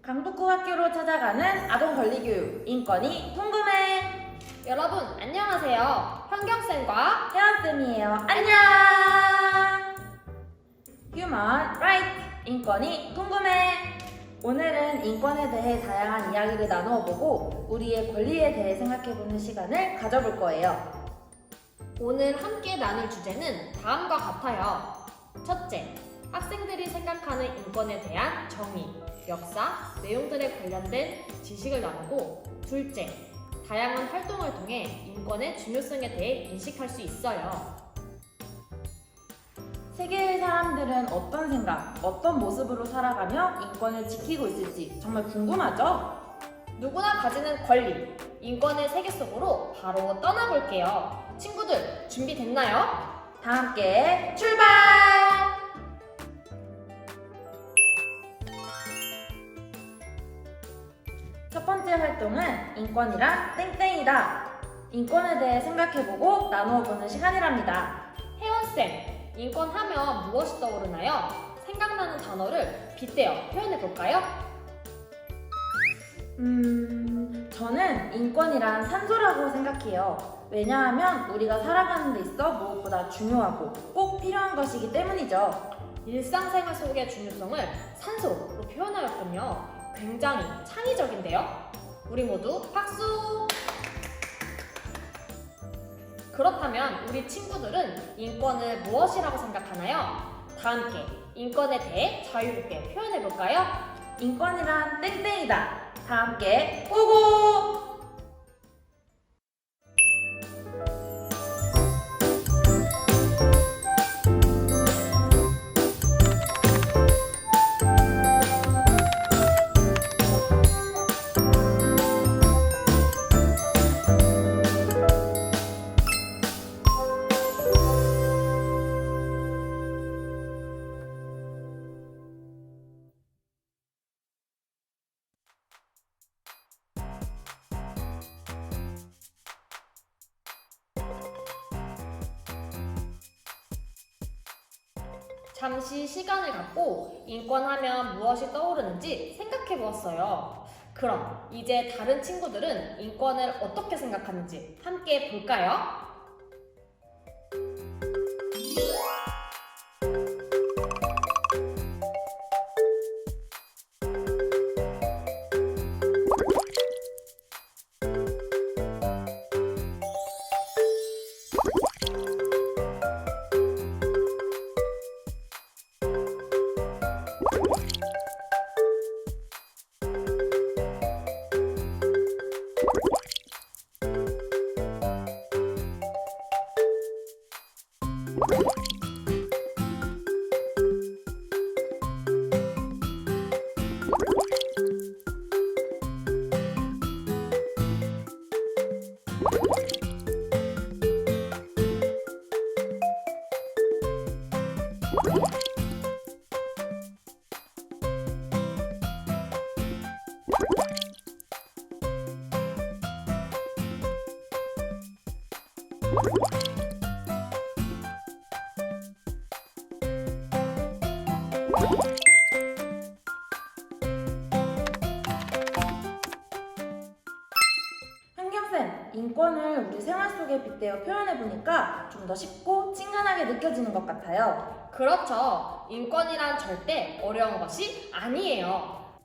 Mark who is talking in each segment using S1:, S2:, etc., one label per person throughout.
S1: 강북구 학교로 찾아가는 아동권리교육 인권이 궁금해.
S2: 여러분 안녕하세요. 현경쌤과
S1: 혜연쌤이에요. 안녕. 휴먼 라이트 인권이 궁금해. 오늘은 인권에 대해 다양한 이야기를 나누어 보고 우리의 권리에 대해 생각해보는 시간을 가져볼 거예요.
S2: 오늘 함께 나눌 주제는 다음과 같아요. 첫째, 학생들이 생각하는 인권에 대한 정의, 역사, 내용들에 관련된 지식을 나누고, 둘째, 다양한 활동을 통해 인권의 중요성에 대해 인식할 수 있어요.
S1: 세계의 사람들은 어떤 생각, 어떤 모습으로 살아가며 인권을 지키고 있을지 정말 궁금하죠?
S2: 누구나 가지는 권리, 인권의 세계 속으로 바로 떠나볼게요. 친구들, 준비됐나요?
S1: 다 함께 출발! 첫 번째 활동은 인권이란 땡땡이다. 인권에 대해 생각해보고 나누어보는 시간이랍니다.
S2: 혜원쌤, 인권하면 무엇이 떠오르나요? 생각나는 단어를 빗대어 표현해볼까요?
S1: 저는 인권이란 산소라고 생각해요. 왜냐하면 우리가 살아가는 데 있어 무엇보다 중요하고 꼭 필요한 것이기 때문이죠.
S2: 일상생활 속의 중요성을 산소로 표현하였군요. 굉장히 창의적인데요? 우리 모두 박수! 그렇다면 우리 친구들은 인권을 무엇이라고 생각하나요? 다 함께 인권에 대해 자유롭게 표현해볼까요?
S1: 인권이란 땡땡이다. 다 함께 고고!
S2: 잠시 시간을 갖고 인권하면 무엇이 떠오르는지 생각해 보았어요. 그럼 이제 다른 친구들은 인권을 어떻게 생각하는지 함께 볼까요?
S1: 현경쌤, 인권을 우리 생활 속에 빗대어 표현해보니까 좀 더 쉽고 친근하게 느껴지는 것 같아요.
S2: 그렇죠. 인권이란 절대 어려운 것이 아니에요.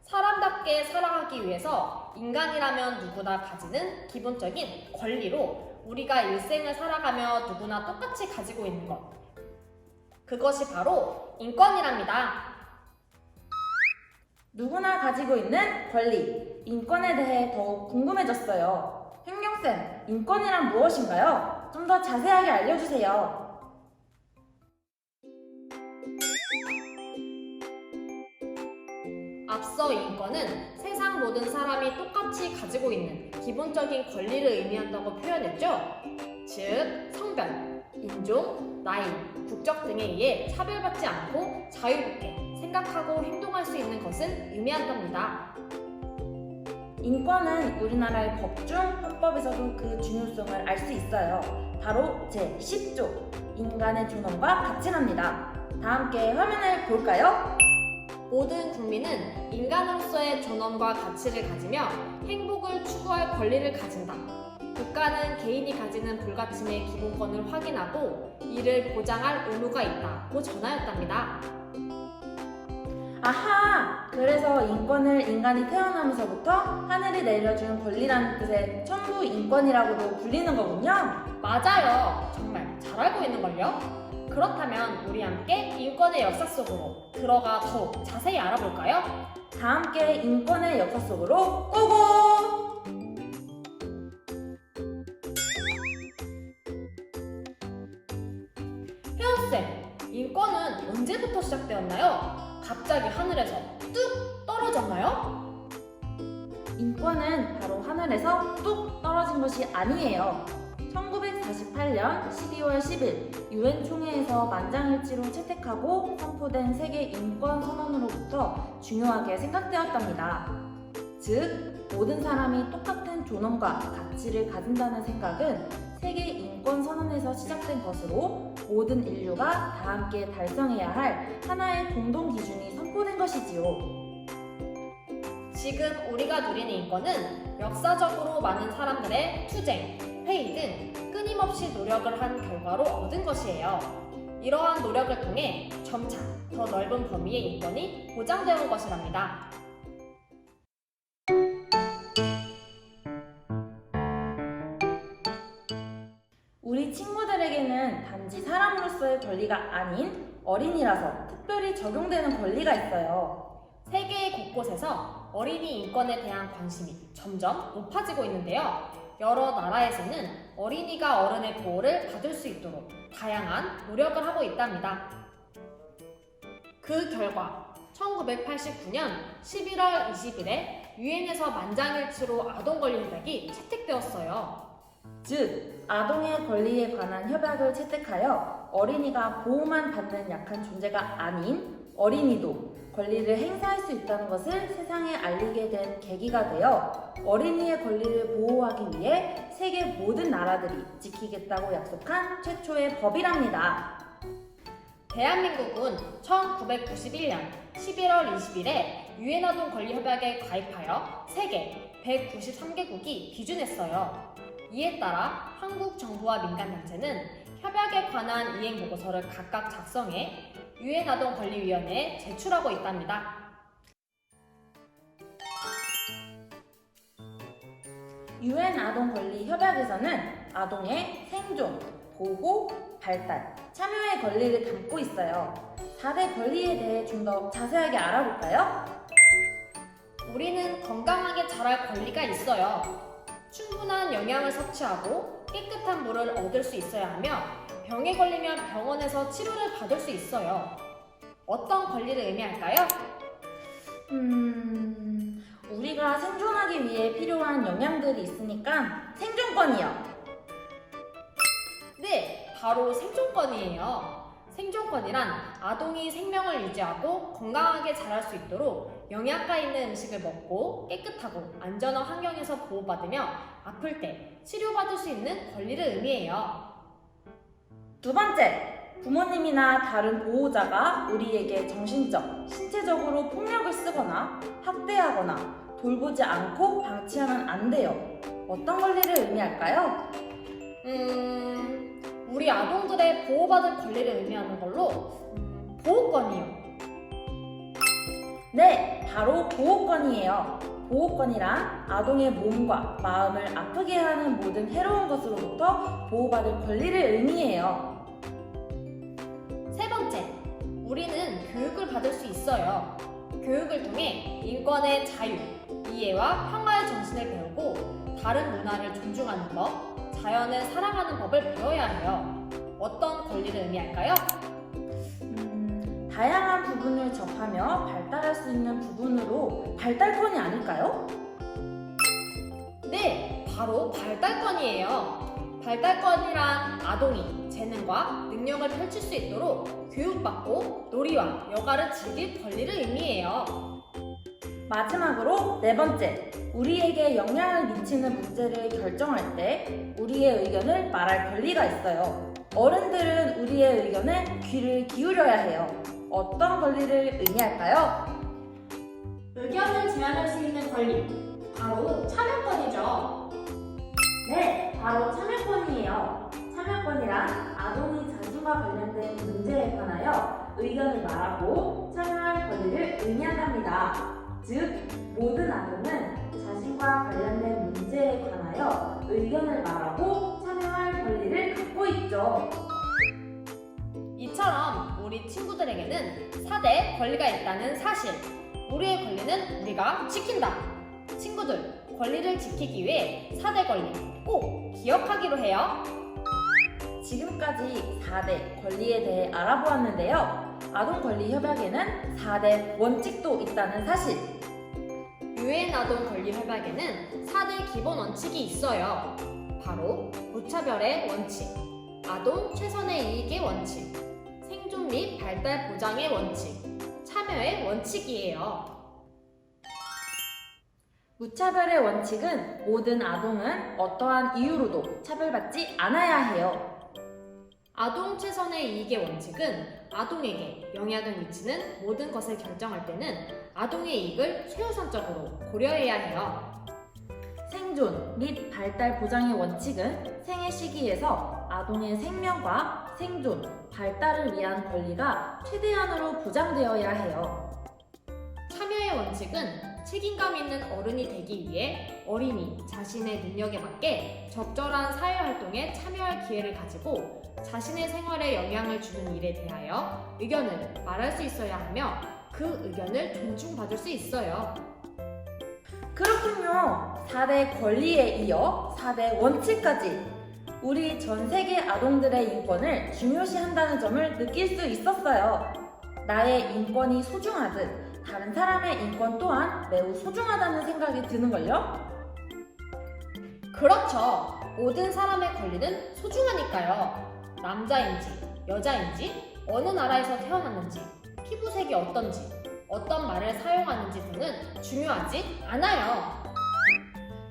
S2: 사람답게 살아가기 위해서 인간이라면 누구나 가지는 기본적인 권리로 우리가 일생을 살아가며 누구나 똑같이 가지고 있는 것. 그것이 바로 인권이랍니다.
S1: 누구나 가지고 있는 권리, 인권에 대해 더욱 궁금해졌어요. 현경쌤, 인권이란 무엇인가요? 좀 더 자세하게 알려주세요.
S2: 앞서 인권은 세상 모든 사람이 똑같이 가지고 있는 기본적인 권리를 의미한다고 표현했죠. 즉, 성별, 인종, 나이, 국적 등에 의해 차별받지 않고 자유롭게 생각하고 행동할 수 있는 것을 의미한답니다.
S1: 인권은 우리나라의 법 중 헌법에서도 그 중요성을 알 수 있어요. 바로 제10조 인간의 존엄과 가치랍니다. 다 함께 화면을 볼까요?
S2: 모든 국민은 인간으로서의 존엄과 가치를 가지며 행복을 추구할 권리를 가진다. 국가는 개인이 가지는 불가침의 기본권을 확인하고 이를 보장할 의무가 있다고 전하였답니다.
S1: 아하! 그래서 인권을 인간이 태어나면서부터 하늘이 내려준 권리라는 뜻의 천부 인권이라고도 불리는 거군요.
S2: 맞아요. 정말 잘 알고 있는걸요? 그렇다면 우리 함께 인권의 역사 속으로 들어가 더욱 자세히 알아볼까요?
S1: 다 함께 인권의 역사 속으로 고고!
S2: 혜연쌤, 인권은 언제부터 시작되었나요? 갑자기 하늘에서 뚝 떨어졌나요?
S1: 인권은 바로 하늘에서 뚝 떨어진 것이 아니에요. 1948년 12월 10일 유엔 총회에서 만장일치로 채택하고 선포된 세계 인권 선언으로부터 중요하게 생각되었답니다. 즉, 모든 사람이 똑같은 존엄과 가치를 가진다는 생각은 세계 인권 선언에서 시작된 것으로 모든 인류가 다 함께 달성해야 할 하나의 공동 기준이 선포된 것이지요.
S2: 지금 우리가 누리는 인권은 역사적으로 많은 사람들의 투쟁, 회의 등 끊임없이 노력을 한 결과로 얻은 것이에요. 이러한 노력을 통해 점차 더 넓은 범위의 인권이 보장되어 온 것이랍니다.
S1: 우리 친구들에게는 단지 사람으로서의 권리가 아닌 어린이라서 특별히 적용되는 권리가 있어요.
S2: 세계 곳곳에서 어린이 인권에 대한 관심이 점점 높아지고 있는데요. 여러 나라에서는 어린이가 어른의 보호를 받을 수 있도록 다양한 노력을 하고 있답니다. 그 결과 1989년 11월 20일에 유엔에서 만장일치로 아동권리 협약이 채택되었어요.
S1: 즉, 아동의 권리에 관한 협약을 채택하여 어린이가 보호만 받는 약한 존재가 아닌 어린이도 권리를 행사할 수 있다는 것을 세상에 알리게 된 계기가 되어 어린이의 권리를 보호하기 위해 세계 모든 나라들이 지키겠다고 약속한 최초의 법이랍니다.
S2: 대한민국은 1991년 11월 20일에 유엔 아동 권리 협약에 가입하여 세계 193개국이 기준했어요. 이에 따라 한국 정부와 민간단체는 협약에 관한 이행 보고서를 각각 작성해 유엔 아동 권리위원회에 제출하고 있답니다.
S1: 유엔 아동 권리 협약에서는 아동의 생존, 보호, 발달, 참여의 권리를 담고 있어요. 4대 권리에 대해 좀 더 자세하게 알아볼까요?
S2: 우리는 건강하게 자랄 권리가 있어요. 충분한 영양을 섭취하고 깨끗한 물을 얻을 수 있어야 하며 병에 걸리면 병원에서 치료를 받을 수 있어요. 어떤 권리를 의미할까요?
S1: 우리가 생존하기 위해 필요한 영양들이 있으니까 생존권이요.
S2: 네, 바로 생존권이에요. 생존권이란 아동이 생명을 유지하고 건강하게 자랄 수 있도록 영양가 있는 음식을 먹고 깨끗하고 안전한 환경에서 보호받으며 아플 때 치료받을 수 있는 권리를 의미해요.
S1: 두 번째, 부모님이나 다른 보호자가 우리에게 정신적, 신체적으로 폭력을 쓰거나 학대하거나 돌보지 않고 방치하면 안 돼요. 어떤 권리를 의미할까요?
S2: 우리 아동들의 보호받을 권리를 의미하는 걸로 보호권이요.
S1: 네, 바로 보호권이에요. 보호권이란 아동의 몸과 마음을 아프게 하는 모든 해로운 것으로부터 보호받을 권리를 의미해요.
S2: 세 번째, 우리는 교육을 받을 수 있어요. 교육을 통해 인권의 자유, 이해와 평화의 정신을 배우고 다른 문화를 존중하는 법, 자연을 사랑하는 법을 배워야 해요. 어떤 권리를 의미할까요?
S1: 다양한 부분을 접하며 발달할 수 있는 부분으로 발달권이 아닐까요?
S2: 네, 바로 발달권이에요. 발달권이란 아동이 재능과 능력을 펼칠 수 있도록 교육받고 놀이와 여가를 즐길 권리를 의미해요.
S1: 마지막으로 네 번째, 우리에게 영향을 미치는 문제를 결정할 때 우리의 의견을 말할 권리가 있어요. 어른들은 우리의 의견에 귀를 기울여야 해요. 어떤 권리를 의미할까요?
S2: 의견을 제안할 수 있는 권리, 바로 참여권이죠.
S1: 네, 바로 참여권이에요. 참여권이란 아동이 자신과 관련된 문제에 관하여 의견을 말하고 참여할 권리를 의미한답니다. 즉, 모든 아동은 자신과 관련된 문제에 관하여 의견을 말하고 참여할 권리를 갖고 있죠.
S2: 이처럼 우리 친구들에게는 4대 권리가 있다는 사실. 우리의 권리는 우리가 지킨다. 친구들, 권리를 지키기 위해 4대 권리 꼭 기억하기로 해요.
S1: 지금까지 4대 권리에 대해 알아보았는데요. 아동권리협약에는 4대 원칙도 있다는 사실.
S2: 유엔 아동 권리 협약에는 4대 기본 원칙이 있어요. 바로 무차별의 원칙, 아동 최선의 이익의 원칙, 생존 및 발달 보장의 원칙, 참여의 원칙이에요.
S1: 무차별의 원칙은 모든 아동은 어떠한 이유로도 차별받지 않아야 해요.
S2: 아동 최선의 이익의 원칙은 아동에게 영향을 미치는 모든 것을 결정할 때는 아동의 이익을 최우선적으로 고려해야 해요.
S1: 생존 및 발달 보장의 원칙은 생애 시기에서 아동의 생명과 생존, 발달을 위한 권리가 최대한으로 보장되어야 해요.
S2: 참여의 원칙은 책임감 있는 어른이 되기 위해 어린이 자신의 능력에 맞게 적절한 사회활동에 참여할 기회를 가지고 자신의 생활에 영향을 주는 일에 대하여 의견을 말할 수 있어야 하며 그 의견을 존중받을 수 있어요.
S1: 그렇군요. 4대 권리에 이어 4대 원칙까지. 우리 전 세계 아동들의 인권을 중요시한다는 점을 느낄 수 있었어요. 나의 인권이 소중하듯 다른 사람의 인권 또한 매우 소중하다는 생각이 드는걸요?
S2: 그렇죠. 모든 사람의 권리는 소중하니까요. 남자인지 여자인지 어느 나라에서 태어났는지 피부색이 어떤지 어떤 말을 사용하는지 등은 중요하지 않아요.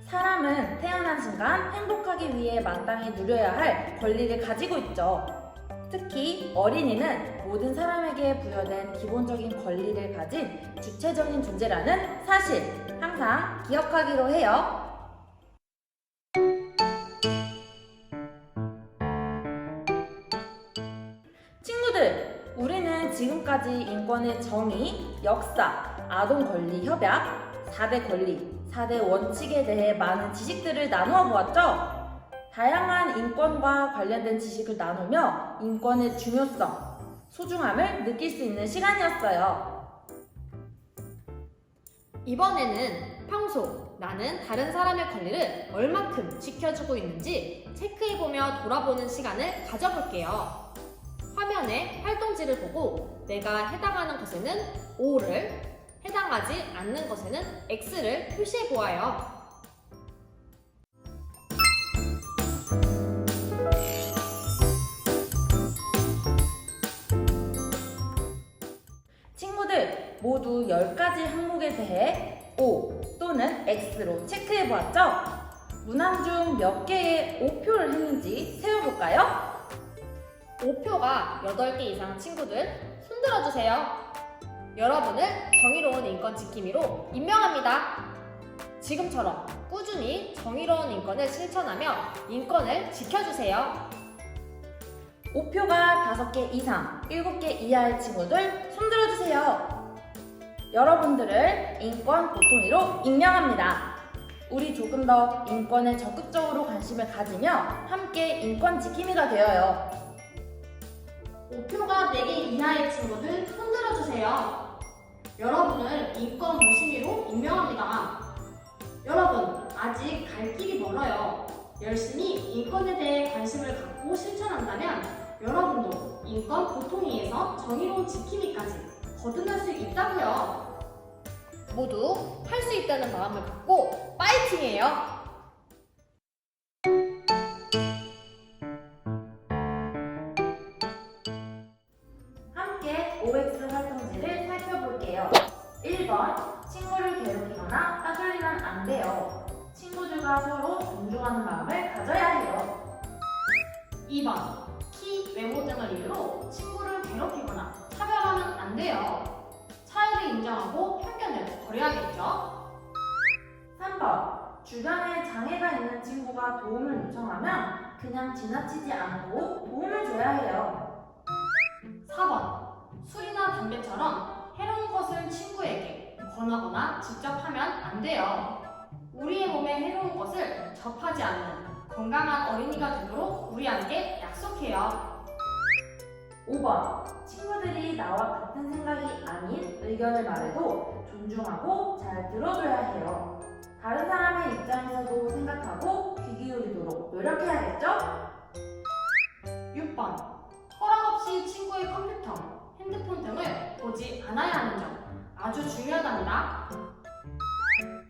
S1: 사람은 태어난 순간 행복하기 위해 마땅히 누려야 할 권리를 가지고 있죠. 특히 어린이는 모든 사람에게 부여된 기본적인 권리를 가진 주체적인 존재라는 사실 항상 기억하기로 해요. 친구들, 우리는 지금까지 인권의 정의, 역사, 아동 권리 협약, 4대 권리, 4대 원칙에 대해 많은 지식들을 나누어 보았죠? 다양한 인권과 관련된 지식을 나누며 인권의 중요성, 소중함을 느낄 수 있는 시간이었어요.
S2: 이번에는 평소 나는 다른 사람의 권리를 얼마큼 지켜주고 있는지 체크해보며 돌아보는 시간을 가져볼게요. 화면에 활동지를 보고 내가 해당하는 것에는 O를, 해당하지 않는 것에는 X를 표시해보아요.
S1: 친구들, 모두 10가지 항목에 대해 O 또는 X로 체크해보았죠? 문항 중 몇 개의 O표를 했는지 세어볼까요?
S2: O표가 8개 이상 친구들 손 들어주세요. 여러분을 정의로운 인권 지킴이로 임명합니다. 지금처럼 꾸준히 정의로운 인권을 실천하며 인권을 지켜주세요.
S1: O표가 5개 이상, 7개 이하의 친구들 손 들어주세요. 여러분들을 인권 보통이로 임명합니다. 우리 조금 더 인권에 적극적으로 관심을 가지며 함께 인권 지킴이가 되어요.
S2: O표가 4개 이하의 친구들 손 들어주세요. 여러분을 인권 무심히로 임명합니다. 여러분, 아직 갈 길이 멀어요. 열심히 인권에 대해 관심을 갖고 실천한다면 여러분도 인권 보통위에서 정의로운 지킴이까지 거듭날 수 있다고요. 모두 할 수 있다는 마음을 갖고 파이팅해요.
S1: 함께 OX 활동지를 살펴볼게요. 1번, 친구를 괴롭히거나 따돌리면 안 돼요. 친구들과 서로 존중하는 마음을 가져야 해요.
S2: 2번, 키, 외모 등을 이유로 친구를 괴롭히거나 차별하면 안 돼요. 차이를 인정하고 편견을 버려야겠죠?
S1: 3번. 주변에 장애가 있는 친구가 도움을 요청하면 그냥 지나치지 않고 도움을 줘야 해요.
S2: 4번. 술이나 담배처럼 해로운 것을 친구에게 권하거나 직접 하면 안 돼요. 우리의 몸에 해로운 것을 접하지 않는 건강한 어린이가 되도록 우리 함께 약속해요.
S1: 5번. 친구들이 나와 같은 생각이 아닌 의견을 말해도 존중하고 잘 들어줘야 해요. 다른 사람의 입장에서도 생각하고 귀 기울이도록 노력해야겠죠?
S2: 6번. 허락 없이 친구의 컴퓨터, 핸드폰 등을 보지 않아야 하는 점 아주 중요하답니다.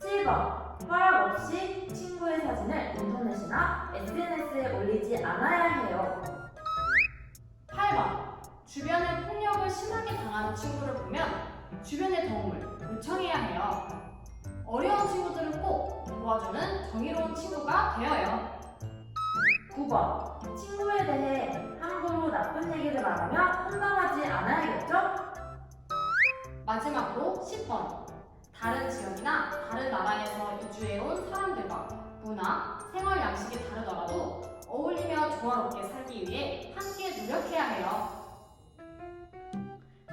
S1: 7번. 허락 없이 친구의 사진을 인터넷이나 SNS에 올리지 않아야 해요.
S2: 8번. 주변에 폭력을 심하게 당하는 친구를 보면 주변의 도움을 요청해야 해요. 어려운 친구들을 꼭 도와주는 정의로운 친구가 되어요.
S1: 9번. 친구에 대해 함부로 나쁜 얘기를 말하며 혼나하지 않아야겠죠?
S2: 마지막으로 10번. 다른 지역이나 다른 나라에서 이주해온 사람들과 문화, 생활 양식이 다르더라도 어울리며 조화롭게 살기 위해 함께 노력해야 해요.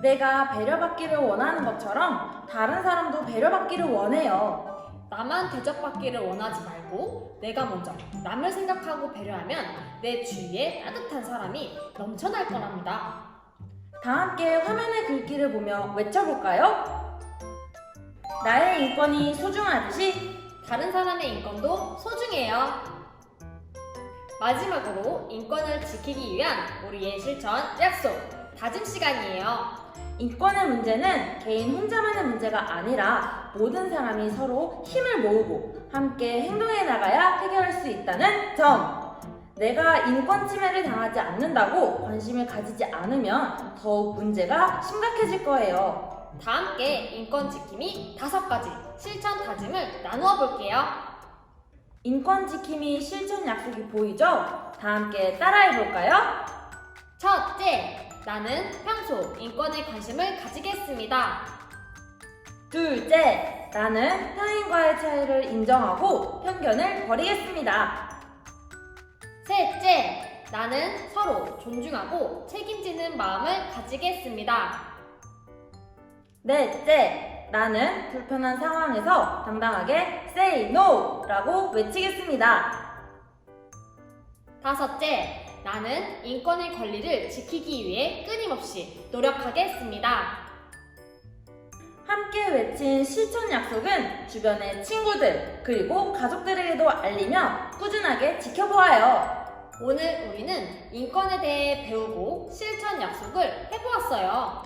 S1: 내가 배려받기를 원하는 것처럼 다른 사람도 배려받기를 원해요.
S2: 나만 대접받기를 원하지 말고 내가 먼저 남을 생각하고 배려하면 내 주위에 따뜻한 사람이 넘쳐날 거랍니다.
S1: 다 함께 화면의 글귀를 보며 외쳐볼까요? 나의 인권이 소중하듯이
S2: 다른 사람의 인권도 소중해요. 마지막으로 인권을 지키기 위한 우리의 실천 약속, 다짐 시간이에요.
S1: 인권의 문제는 개인 혼자만의 문제가 아니라 모든 사람이 서로 힘을 모으고 함께 행동해 나가야 해결할 수 있다는 점! 내가 인권 침해를 당하지 않는다고 관심을 가지지 않으면 더욱 문제가 심각해질 거예요.
S2: 다 함께 인권 지킴이 5가지 실천 다짐을 나누어 볼게요.
S1: 인권 지킴이 실천 약속이 보이죠? 다 함께 따라해볼까요?
S2: 첫째, 나는 평소 인권에 관심을 가지겠습니다.
S1: 둘째, 나는 타인과의 차이를 인정하고 편견을 버리겠습니다.
S2: 셋째, 나는 서로 존중하고 책임지는 마음을 가지겠습니다.
S1: 넷째, 나는 불편한 상황에서 당당하게 say no 라고 외치겠습니다.
S2: 다섯째, 나는 인권의 권리를 지키기 위해 끊임없이 노력하겠습니다.
S1: 함께 외친 실천 약속은 주변의 친구들 그리고 가족들에게도 알리며 꾸준하게 지켜보아요.
S2: 오늘 우리는 인권에 대해 배우고 실천 약속을 해보았어요.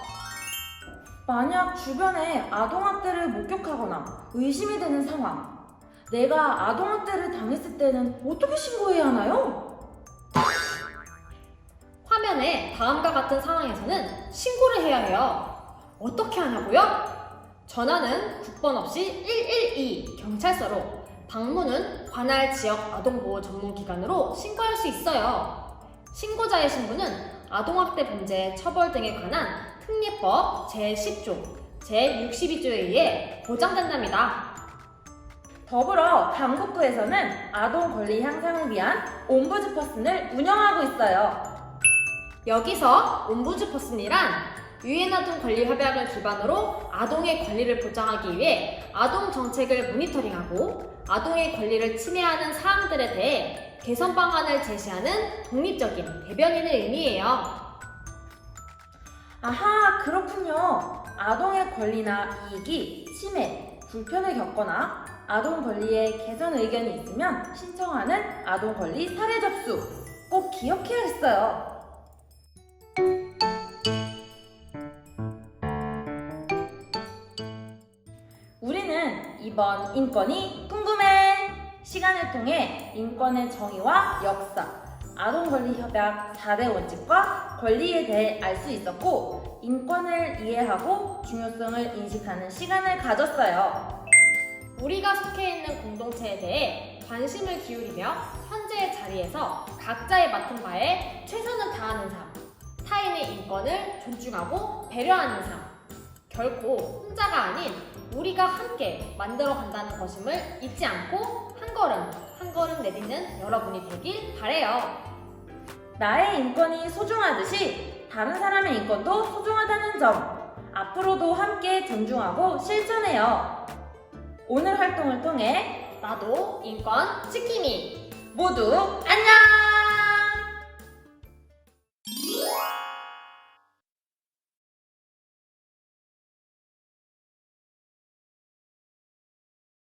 S1: 만약 주변에 아동학대를 목격하거나 의심이 되는 상황, 내가 아동학대를 당했을 때는 어떻게 신고해야 하나요?
S2: 화면에 다음과 같은 상황에서는 신고를 해야 해요. 어떻게 하냐고요? 전화는 국번 없이 112 경찰서로, 방문은 관할 지역 아동보호 전문기관으로 신고할 수 있어요. 신고자의 신분은 아동학대 범죄 처벌 등에 관한 특례법 제10조, 제62조에 의해 보장된답니다.
S1: 더불어 강북구에서는 아동 권리 향상을 위한 옴부즈퍼슨을 운영하고 있어요.
S2: 여기서 옴부즈퍼슨이란 유엔 아동 권리 협약을 기반으로 아동의 권리를 보장하기 위해 아동 정책을 모니터링하고 아동의 권리를 침해하는 사항들에 대해 개선 방안을 제시하는 독립적인 대변인을 의미해요.
S1: 아하, 그렇군요. 아동의 권리나 이익이 침해, 불편을 겪거나 아동 권리에 개선 의견이 있으면 신청하는 아동 권리 사례 접수 꼭 기억해야겠어요. 우리는 이번 인권이 궁금해! 시간을 통해 인권의 정의와 역사, 아동권리협약 4대 원칙과 권리에 대해 알 수 있었고 인권을 이해하고 중요성을 인식하는 시간을 가졌어요.
S2: 우리가 속해 있는 공동체에 대해 관심을 기울이며 현재의 자리에서 각자의 맡은 바에 최선을 다하는 삶, 타인의 인권을 존중하고 배려하는 삶, 결코 혼자가 아닌 우리가 함께 만들어 간다는 것임을 잊지 않고 한 걸음 내딛는 여러분이 되길 바래요.
S1: 나의 인권이 소중하듯이 다른 사람의 인권도 소중하다는 점 앞으로도 함께 존중하고 실천해요. 오늘 활동을 통해
S2: 나도 인권 지킴이.
S1: 모두 안녕!